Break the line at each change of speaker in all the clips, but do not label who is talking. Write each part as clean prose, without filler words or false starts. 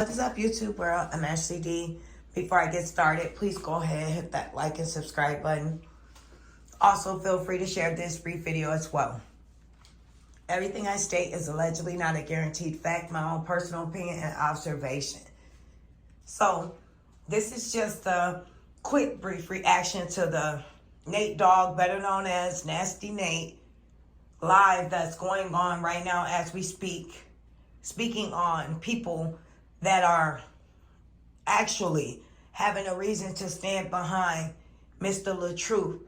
What is up, YouTube world? I'm Ashley D. Before I get started, please go ahead and hit that like and subscribe button. Also, feel free to share this brief video as well. Everything I state is allegedly not a guaranteed fact, my own personal opinion and observation. So, this is just a quick, brief reaction to the Nate Dogg, better known as Nasty Nate, live that's going on right now as we speak, speaking on people that are actually having a reason to stand behind Mr. LaTruth,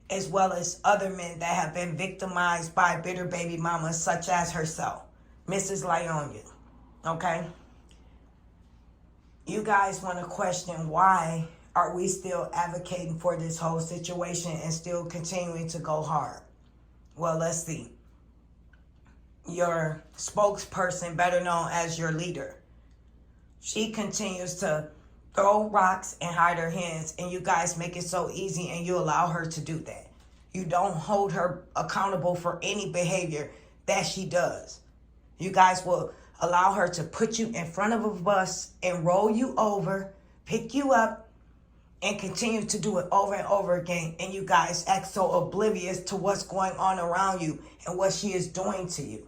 as well as other men that have been victimized by bitter baby mamas such as herself, Mrs. Lieonya. Okay? You guys want to question, why are we still advocating for this whole situation and still continuing to go hard? Well, let's see. Your spokesperson, better known as your leader, she continues to throw rocks and hide her hands, and you guys make it so easy and you allow her to do that. You don't hold her accountable for any behavior that she does. You guys will allow her to put you in front of a bus and roll you over, pick you up, and continue to do it over and over again. And you guys act so oblivious to what's going on around you and what she is doing to you.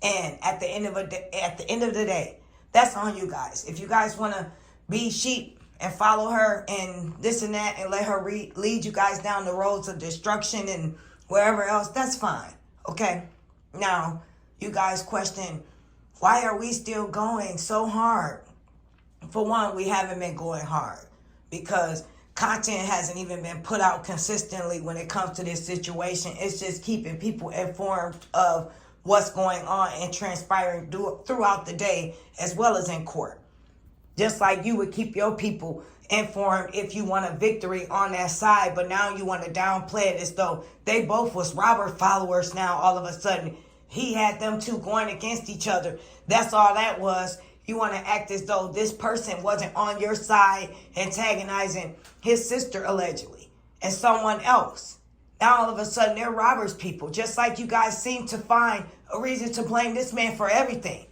And at the end of the day, that's on you guys. If you guys want to be sheep and follow her and this and that and let her lead you guys down the roads of destruction and wherever else, that's fine. Okay? Now, you guys question, why are we still going so hard? For one, we haven't been going hard because content hasn't even been put out consistently when it comes to this situation. It's just keeping people informed of what's going on and transpiring throughout the day as well as in court. Just like you would keep your people informed if you want a victory on that side, but now you want to downplay it as though they both was Robert followers now all of a sudden. He had them two going against each other. That's all that was. You want to act as though this person wasn't on your side, antagonizing his sister allegedly and someone else. Now all of a sudden they're Robert's people, just like you guys seem to find a reason to blame this man for everything.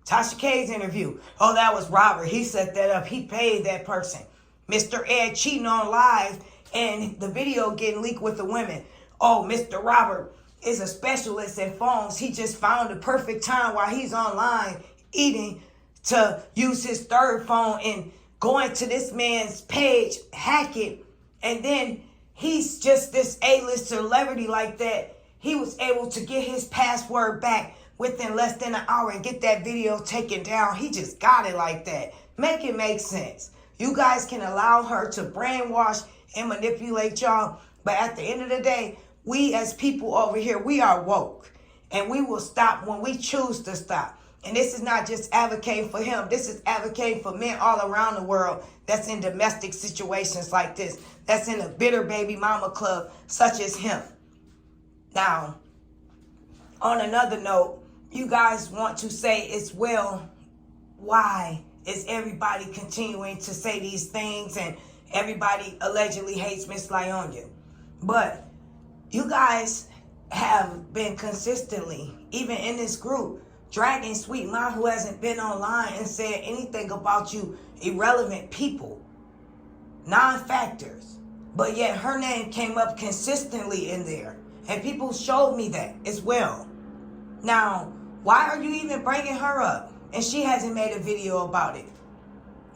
Tasha K's interview. Oh, that was Robert. He set that up. He paid that person. Mr. Ed cheating on live and the video getting leaked with the women. Oh, Mr. Robert is a specialist in phones. He just found the perfect time while he's online eating to use his third phone and going to this man's page, hack it, and then he's just this A-list celebrity like that. He was able to get his password back within less than an hour and get that video taken down. He just got it like that. Make it make sense. You guys can allow her to brainwash and manipulate y'all, but at the end of the day, we as people over here, we are woke, and we will stop when we choose to stop. And this is not just advocating for him. This is advocating for men all around the world that's in domestic situations like this, that's in a bitter baby mama club such as him. Now, on another note, you guys want to say as well, why is everybody continuing to say these things and everybody allegedly hates Miss Lieonya? But you guys have been consistently, even in this group, dragging Sweet Ma, who hasn't been online and said anything about you, irrelevant people, non-factors. But yet her name came up consistently in there. And people showed me that as well. Now, why are you even bringing her up? And she hasn't made a video about it.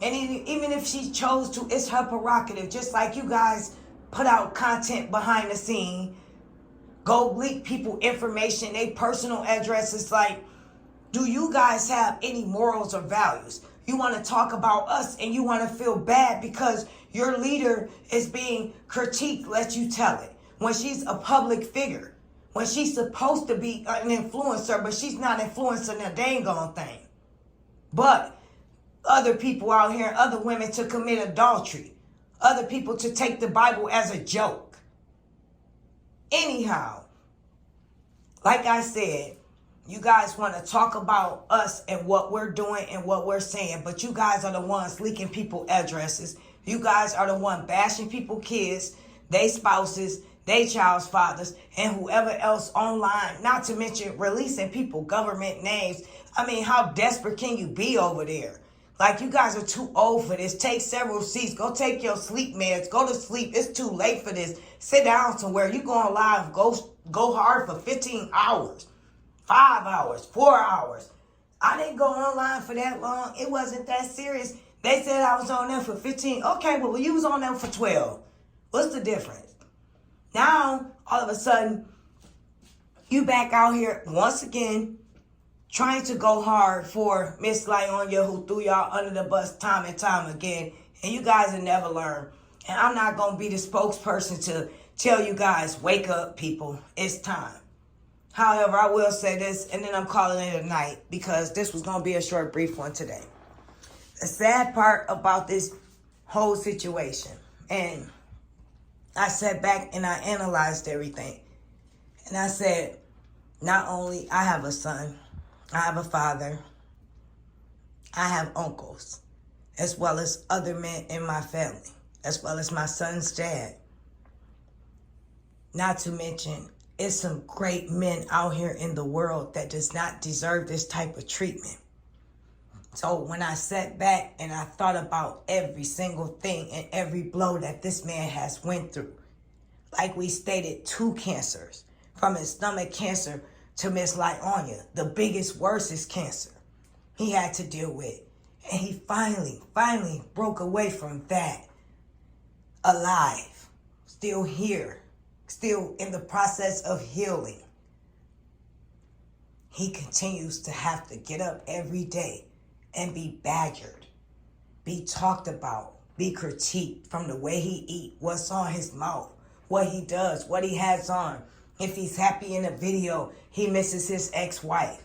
And even if she chose to, it's her prerogative. Just like you guys put out content behind the scene, go leak people information, they personal addresses. Like, do you guys have any morals or values? You want to talk about us and you want to feel bad because your leader is being critiqued, let you tell it. When she's a public figure, when she's supposed to be an influencer, but she's not influencing a dang on thing. But other people out here, other women to commit adultery, other people to take the Bible as a joke. Anyhow, like I said, you guys want to talk about us and what we're doing and what we're saying, but you guys are the ones leaking people addresses. You guys are the one bashing people kids, they spouses, they child's fathers, and whoever else online, not to mention releasing people government names. I mean, how desperate can you be over there? Like, you guys are too old for this. Take several seats. Go take your sleep meds. Go to sleep. It's too late for this. Sit down somewhere. You going live. Go hard for 15 hours. 5 hours. 4 hours. I didn't go online for that long. It wasn't that serious. They said I was on there for 15. Okay, well, you was on there for 12. What's the difference? Now, all of a sudden, you back out here once again trying to go hard for Miss Lieonya, who threw y'all under the bus time and time again. And you guys will never learn. And I'm not going to be the spokesperson to tell you guys, wake up, people. It's time. However, I will say this, and then I'm calling it a night, because this was going to be a short, brief one today. The sad part about this whole situation, and I sat back and I analyzed everything. And I said, not only I have a son, I have a father, I have uncles, as well as other men in my family, as well as my son's dad. Not to mention, it's some great men out here in the world that does not deserve this type of treatment. So when I sat back and I thought about every single thing and every blow that this man has went through, like we stated, 2 cancers, from his stomach cancer to Miss Lieonya, the biggest, worstest cancer he had to deal with. And he finally broke away from that, alive, still here, still in the process of healing. He continues to have to get up every day and be badgered, be talked about, be critiqued from the way he eat, what's on his mouth, what he does, what he has on. If he's happy in a video, he misses his ex-wife.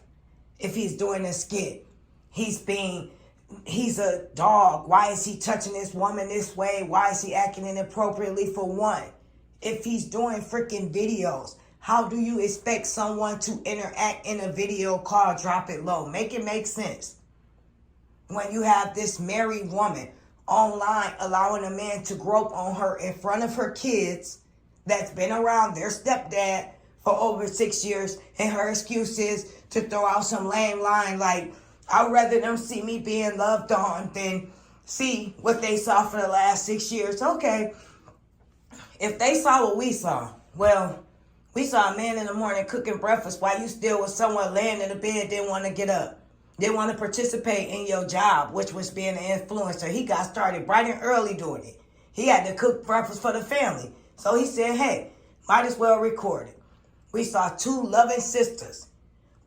If he's doing a skit, he's a dog. Why is he touching this woman this way? Why is he acting inappropriately, for one? If he's doing freaking videos, how do you expect someone to interact in a video called Drop It Low? Make it make sense. When you have this married woman online allowing a man to grope on her in front of her kids that's been around their stepdad for over 6 years, and her excuse is to throw out some lame line like, I'd rather them see me being loved on than see what they saw for the last 6 years. Okay, if they saw what we saw, well, we saw a man in the morning cooking breakfast while you still was someone laying in the bed, didn't want to get up. Didn't want to participate in your job, which was being an influencer. He got started bright and early doing it. He had to cook breakfast for the family. So he said, hey, might as well record it. We saw 2 loving sisters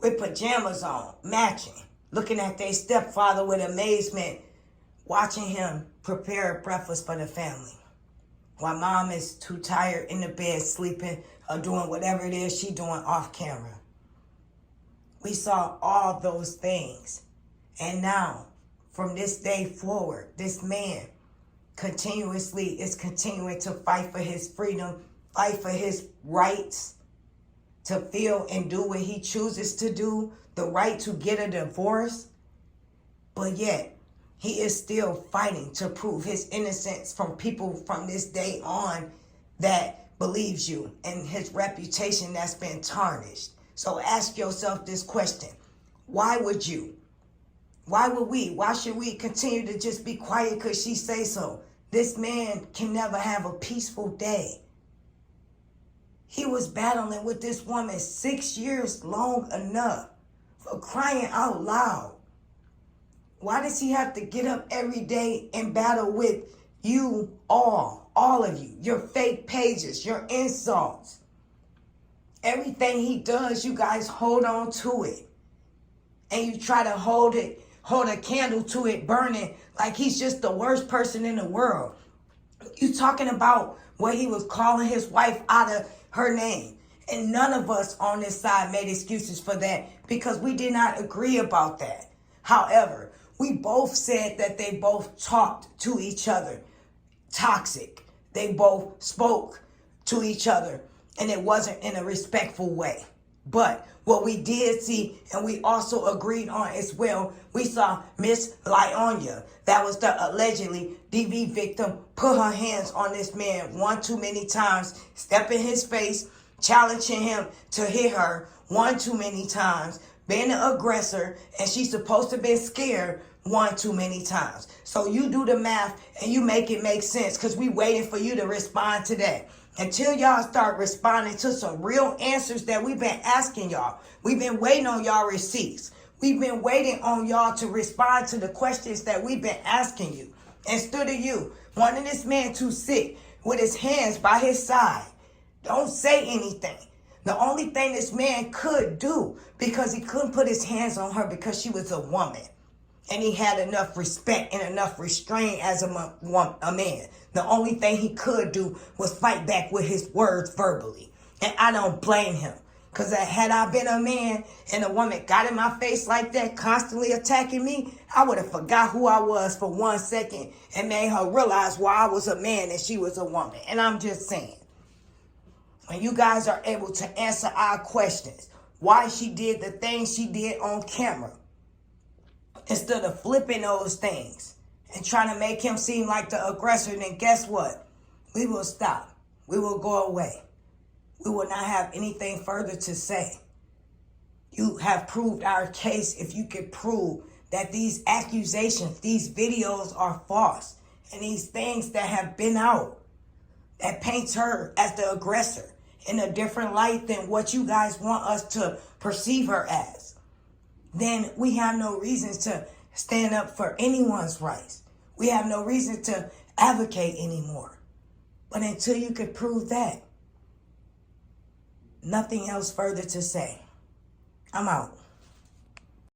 with pajamas on, matching, looking at their stepfather with amazement, watching him prepare breakfast for the family. While mom is too tired in the bed, sleeping or doing whatever it is she doing off camera. We saw all those things. And now, from this day forward, this man continuously is continuing to fight for his freedom, fight for his rights to feel and do what he chooses to do, the right to get a divorce. But yet, he is still fighting to prove his innocence from people from this day on that believes you, and his reputation that's been tarnished. So ask yourself this question. Why would you? Why would we? Why should we continue to just be quiet because she say so? This man can never have a peaceful day. He was battling with this woman 6 years long enough, for crying out loud. Why does he have to get up every day and battle with you all of you, your fake pages, your insults? Everything he does, you guys hold on to it. And you try to hold a candle to it burning like he's just the worst person in the world. You talking about what he was calling his wife out of her name. And none of us on this side made excuses for that because we did not agree about that. However, we both said that they both talked to each other toxic. They both spoke to each other, and it wasn't in a respectful way. But what we did see, and we also agreed on as well, we saw Miss Lieonya, that was the allegedly DV victim, put her hands on this man one too many times, step in his face, challenging him to hit her one too many times, being the aggressor, and she's supposed to be scared one too many times. So you do the math and you make it make sense, because we waiting for you to respond today. Until y'all start responding to some real answers that we've been asking y'all. We've been waiting on y'all receipts. We've been waiting on y'all to respond to the questions that we've been asking you. Instead of you wanting this man to sit with his hands by his side, don't say anything. The only thing this man could do, because he couldn't put his hands on her because she was a woman, and he had enough respect and enough restraint as a man. The only thing he could do was fight back with his words verbally. And I don't blame him. Because had I been a man and a woman got in my face like that, constantly attacking me, I would have forgot who I was for 1 second and made her realize why I was a man and she was a woman. And I'm just saying, when you guys are able to answer our questions, why she did the things she did on camera, instead of flipping those things and trying to make him seem like the aggressor, then guess what? We will stop. We will go away. We will not have anything further to say. You have proved our case if you can prove that these accusations, these videos are false, and these things that have been out that paints her as the aggressor in a different light than what you guys want us to perceive her as. Then we have no reason to stand up for anyone's rights. We have no reason to advocate anymore. But until you could prove that, nothing else further to say. I'm out.